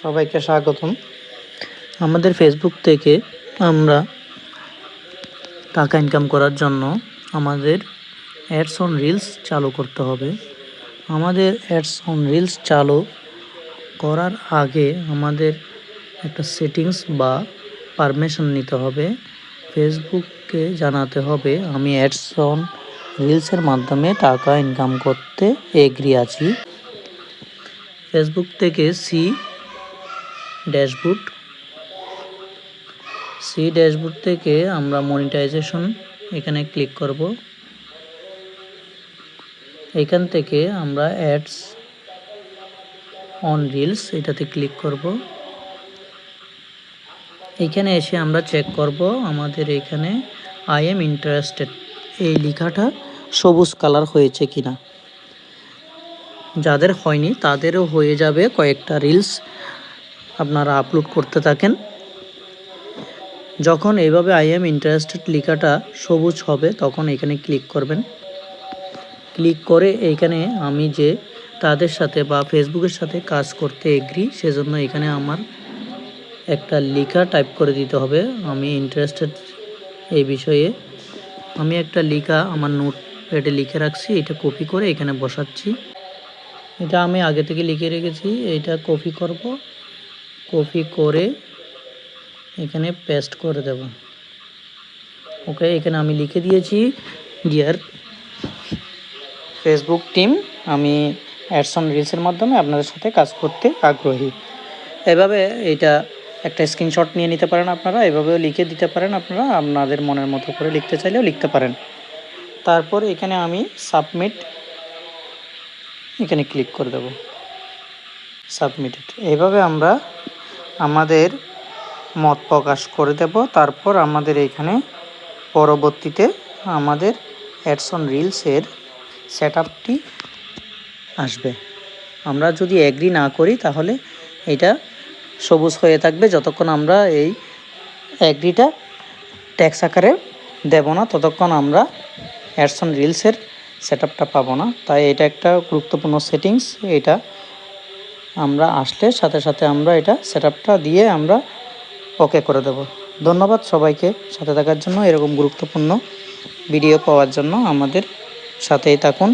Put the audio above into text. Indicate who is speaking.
Speaker 1: সবাইকে স্বাগতম। আমাদের ফেসবুক থেকে আমরা টাকা ইনকাম করার জন্য আমাদের অ্যাডস অন রিলস চালু করতে হবে। আমাদের অ্যাডস অন রিলস চালু করার আগে আমাদের একটা সেটিংস বা পারমিশন নিতে হবে। ফেসবুককে জানাতে হবে আমি অ্যাডস অন রিলসের মাধ্যমে টাকা ইনকাম করতে এগ্রি আছি। ফেসবুক থেকে সি ড্যাশবোর্ড থেকে আমরা মনিটাইজেশন এখানে ক্লিক করব। এখান থেকে আমরা অ্যাডস অন রিলস এটাতে ক্লিক করব। এখানে এসে আমরা চেক করব আমাদের এখানে আই এম ইন্টারেস্টেড এই লেখাটা সবুজ কালার হয়েছে কিনা। যাদের হয়নি তাদেরও হয়ে যাবে। কয়েকটা রিলস আপনারা আপলোড করতে থাকেন। যখন এইভাবে আই এম ইন্টারেস্টেড লেখাটা সবুজ হবে তখন এখানে ক্লিক করবেন। ক্লিক করে এইখানে আমি যে তাদের সাথে বা ফেসবুকের সাথে কাজ করতে এগ্রি, সেজন্য এখানে আমার একটা লেখা টাইপ করে দিতে হবে আমি ইন্টারেস্টেড এই বিষয়ে। আমি একটা লেখা আমার নোটপ্যাডে লিখে রাখছি, এটা কপি করে এখানে বসাচ্ছি। এটা আমি আগে থেকে লিখে রেখেছি, এটা কপি করব। কপি করে এখানে পেস্ট করে দেব। ওকে, এখানে আমি লিখে দিয়েছি ডিয়ার ফেসবুক টিম, আমি অ্যাডস অন রিলসের মাধ্যমে আপনাদের সাথে কাজ করতে আগ্রহী। এভাবে এটা একটা স্ক্রিনশট নিয়ে নিতে পারেন আপনারা, এভাবেও লিখে দিতে পারেন আপনারা, আপনাদের মনের মতো করে লিখতে চাইলেও লিখতে পারেন। তারপর এখানে আমি সাবমিট এখানে ক্লিক করে দেব। সাবমিটেড। এভাবে আমরা আমাদের মত প্রকাশ করে দেব। তারপর আমাদের এখানে পরবর্তীতে আমাদের অ্যাডস অন রিলসের সেটআপটি আসবে। আমরা যদি এগ্রি না করি তাহলে এটা সবুজ হয়ে থাকবে। যতক্ষণ আমরা এই এগ্রিটা ট্যাক্স আকারে দেব না ততক্ষণ আমরা অ্যাডস অন রিলসের সেটআপটা পাবো না। তাই এটা একটা গুরুত্বপূর্ণ সেটিংস। এটা আমরা আসলে সাথে সাথে আমরা এটা সেটআপটা দিয়ে আমরা ওকে করে দেব। ধন্যবাদ সবাইকে সাথে থাকার জন্য। এরকম গুরুত্বপূর্ণ ভিডিও পাওয়ার জন্য আমাদের সাথেই থাকুন।